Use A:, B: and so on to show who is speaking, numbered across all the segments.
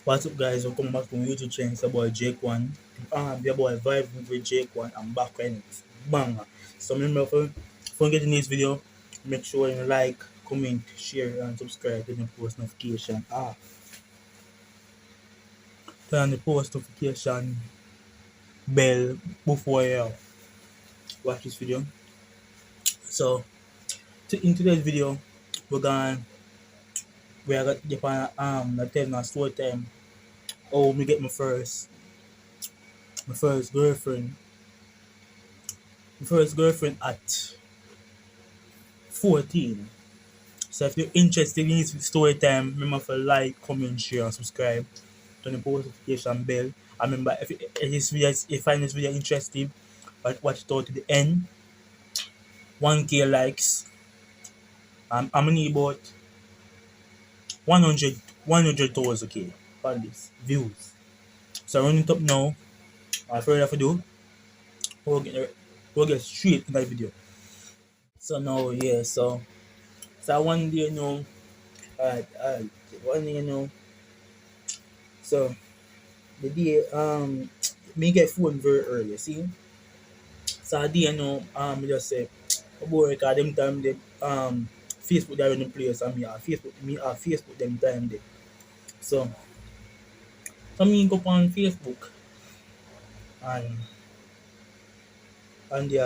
A: What's up, guys? Welcome back to my YouTube channel. It's about Jake One. Your boy Vibe with Jake One. I'm back when it's banger. So remember, for getting this video, make sure you like, comment, share, and subscribe to the post notification. Turn on the post notification bell before you watch this video. So in today's video, we're gonna get tell my story time. Oh, me get my first girlfriend, at 14. So if you're interested in this story time, remember to like, comment, share, and subscribe. Turn the post notification bell. And remember, if you find this video interesting, watch it out to the end. 1K likes. I'm gonna need about 100,000 okay on this views. So run it up now. Without further ado, we'll get straight in that video. So now, yeah, so one day, alright, one day, so the day me get phone very early, see. So the day me just say boy cause them time they Facebook they in the place and me have Facebook them time there. So me go on Facebook and and they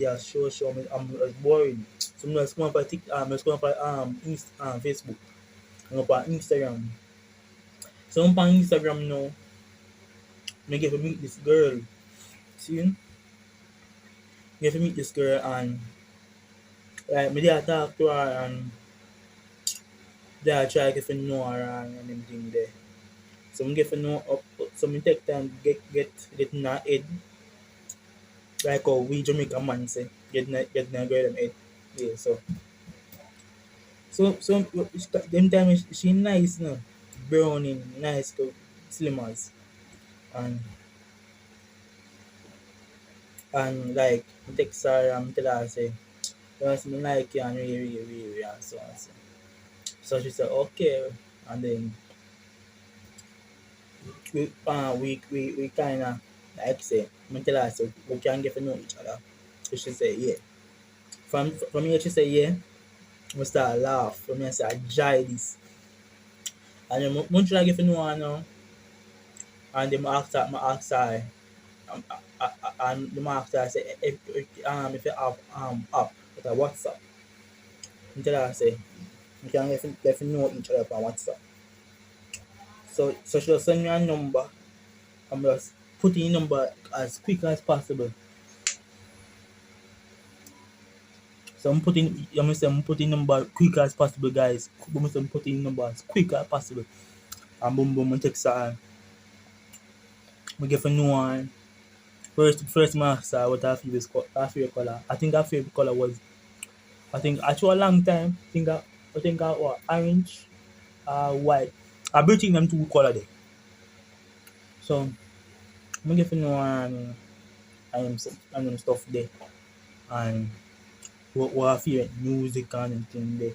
A: are show me I'm boring. So me just come up at just come up at Facebook, go up on Instagram. So on Instagram now, me get to meet this girl. See? Me get to meet this girl and like me there talk to her and they are try get to know her and everything there. So me get to know up so me take time get in her head like how we Jamaican man say get in a girl them head. Yeah, so them time she nice no browning nice slim as and like me text her and tell her say yes me like you and really and so and so. So she said okay and then we kinda like say me tell her so we can get to know each other. So she said yeah. From here she said yeah. We start laugh. From here I say I enjoy this. And then once you get to know her now and then I ask her and the master say if you have app like a WhatsApp. Me tell her say we can get to know each other on WhatsApp. So she'll send me a number. I'm just putting the number as quick as possible. So I'm putting number quick as possible, guys. I'm putting number as quick as possible. And boom boom, I text her. We get to know her. First master what her favorite color. I think her favorite color was after a long time. I think what orange, white. I between them two color there. So I get to know her and stuff there. And what her favorite music and everything there.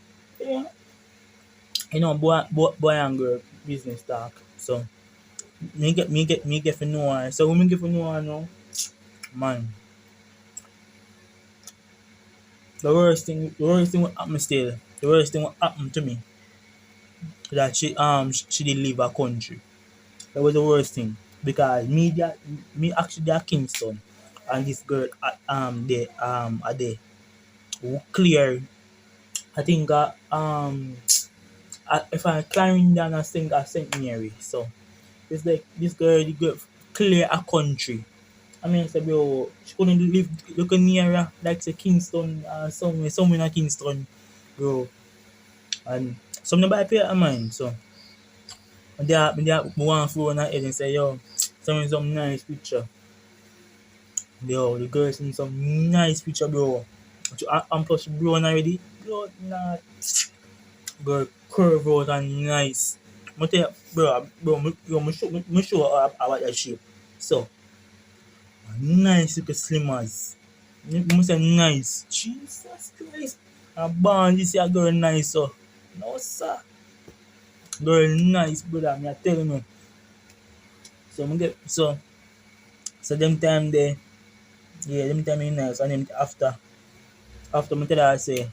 A: Yeah. Boy and girl business talk. So me get to know her. So when me get to know her now, man, the worst thing what happened still, the worst thing what happened to me that she did leave her country. That was the worst thing because me actually they are Kingston and this girl they are there who clear. I think if I Clarendon I think I St. Mary. So it's like this girl the girl clear a country. I mean, I said, bro, she couldn't live looking near her, like say Kingston, somewhere in Kingston, bro. And something about pay her mind. So me want to phone her head and say, yo, send me some nice picture. Yo, the girl send me some nice picture, bro. And plus she brown already. Bro, nah, girl curve out and nice. Me tell you, me show her about that shape. So, nice little slimmers. Me say nice. Jesus Christ. A born this year girl nice so. No sir. Girl nice brother, me I tell you. So me get so them time there, yeah, them time in nice and then after me tell her say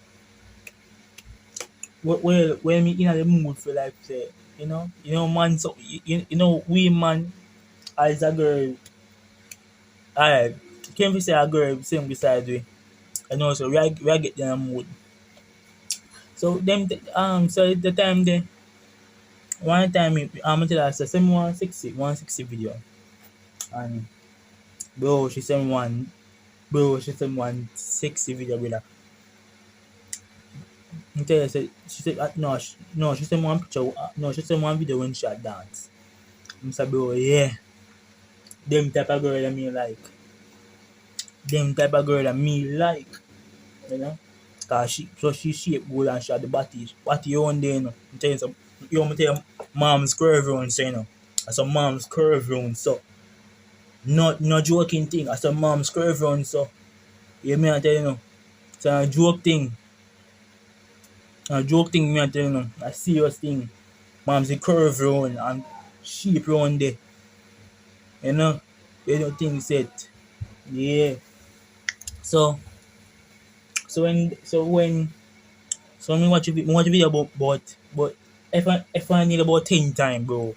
A: well when me in the mood for like say, man, so we man as a girl, alright, can't be say a girl same beside we. And also we are get in a mood. So so the time there one time I'm tell her say send me 160 video and bro she sent me 160 video brother. I tell her say she said no she sent me one picture no she sent me one video when she had dance. I said bro yeah them type of girl that me like. Them type of girl that me like, you know. Cause she shape good and she had the body on there, you know. I'm telling you some me tell you mom's curve round so you know. That's a mom's curve round so not joking thing, that's a mom's curve round so you me I tell you know. It's a joke thing. A joke thing me I tell you know. A serious thing. Mom's the curve round and shape round there. You know. You know things set. Yeah. So when so me watch a video about if I need about 10 times, bro,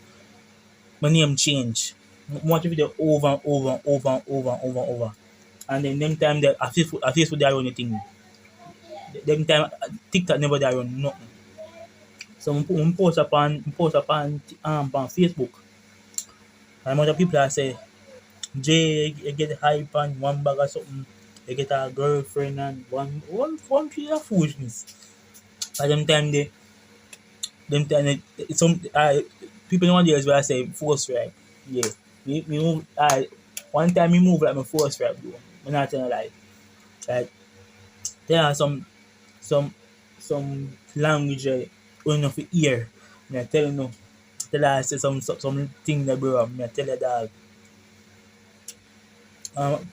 A: my name change. Watch a video over and over and over and over and over and over. And then them time that I Facebook they run the thing. Them time TikTok never they run nothing. So I post upon Facebook. And other people I say, Jay, you get hype and one bag or something. You get a girlfriend and one piece of foolishness. At them time some people nowadays where I say force right. Yeah. Me move one time me move like my force right bro. I'm not telling you like there are some language only enough to hear. Me I tell you no. Tell her I say some thing that bro. Me I tell you that um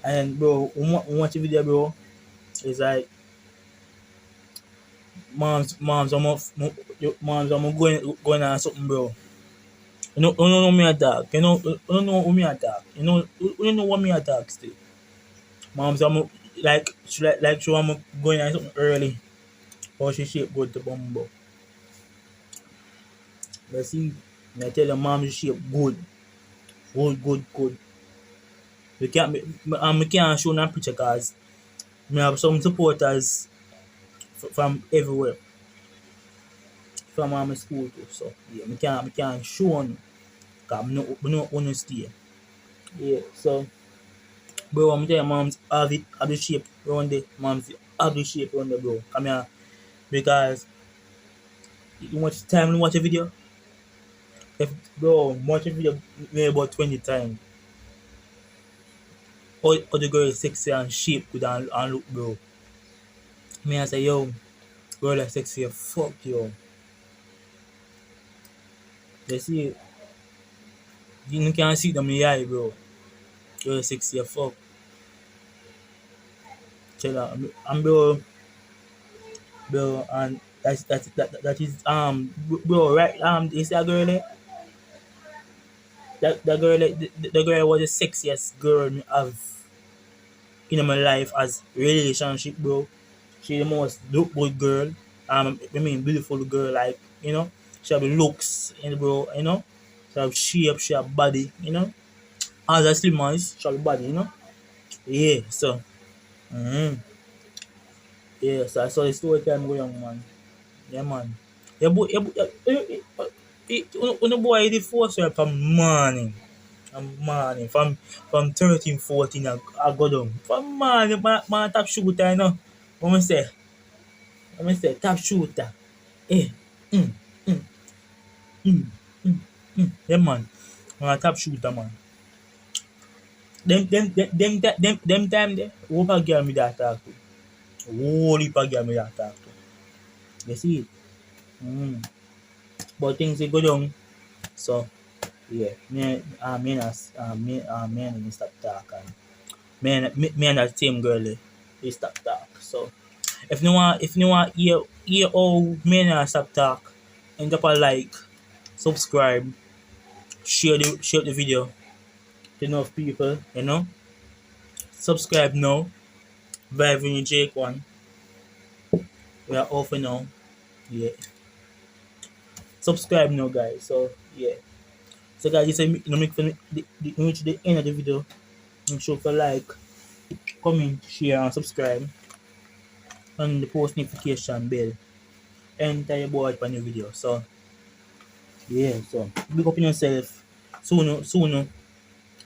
A: and bro watch the video bro. It's like mom's going on something bro. You know me attack. You know who me attack. You know what me attack still. Mom's like she want me going on something early. Or she shape good to bumbo. But see, I tell your mom she shape good. Good. We can't show no picture cause me have some supporters from everywhere. From my school too. So yeah, me can't show on cause me no wanna stay. Yeah, so bro, I'm tell you, mom's have the shape around the mom's have the shape around the bro. Come here because you watch time you watch a video. If bro watch a video maybe about 20 times. All the girl is sexy and shape good and look bro. Me I say yo, girl is sexy fuck yo. You see you can't see them in the eye bro. Girl is sexy fuck. Tell her and bro and that is bro right you see a girl there? That girl the girl was the sexiest girl me have in my life as relationship bro. She the most look good girl. I mean beautiful girl like she have looks bro, she have shape, she have body, as a slim man she have body. Yeah, so yeah, so I saw the story time go young man. Yeah man. The boy did force her from morning. From 13, 14 I go down. From morning man top shooter What me say top shooter. Eh, mm, mm, mm, yeah man. Man top shooter man. Them time there, whoop a girl me that talk to. Whole heap of girl me that talk to. You see it? But things they go down. So yeah, me and him stop talk and me and that same girl they stop talk. So if you want hear how me and her stop talk, end up a like, subscribe share the video to enough people, you know. Subscribe now. Vibe when you Jake one. We are off now. Yeah. Subscribe now guys. So yeah. So guys, you say make reach the end of the video. Make sure to like, comment, share and subscribe. And the post notification bell. Enter your board for new video. So yeah, so big up on yourself. Soon in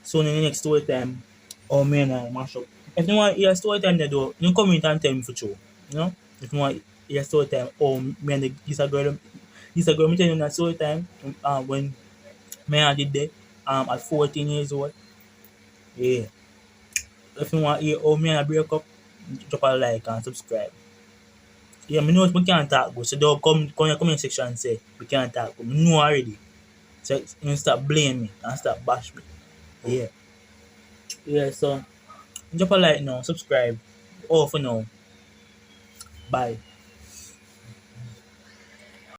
A: the next story time. Oh man, I mash up. If you want your story time, they do. You comment and tell me for sure. You know, if you want your story time, oh man, this a girl. Me tell you that story time. When me I did that. At 14 years old. Yeah. If you want hear oh man I break up, drop a like and subscribe. Yeah, me know we can't talk good. So don't come in the comment section and say we can't talk good. Me know already. So you start blame me and start bash me. Yeah. Yeah, so drop a like now, subscribe. All for now. Bye.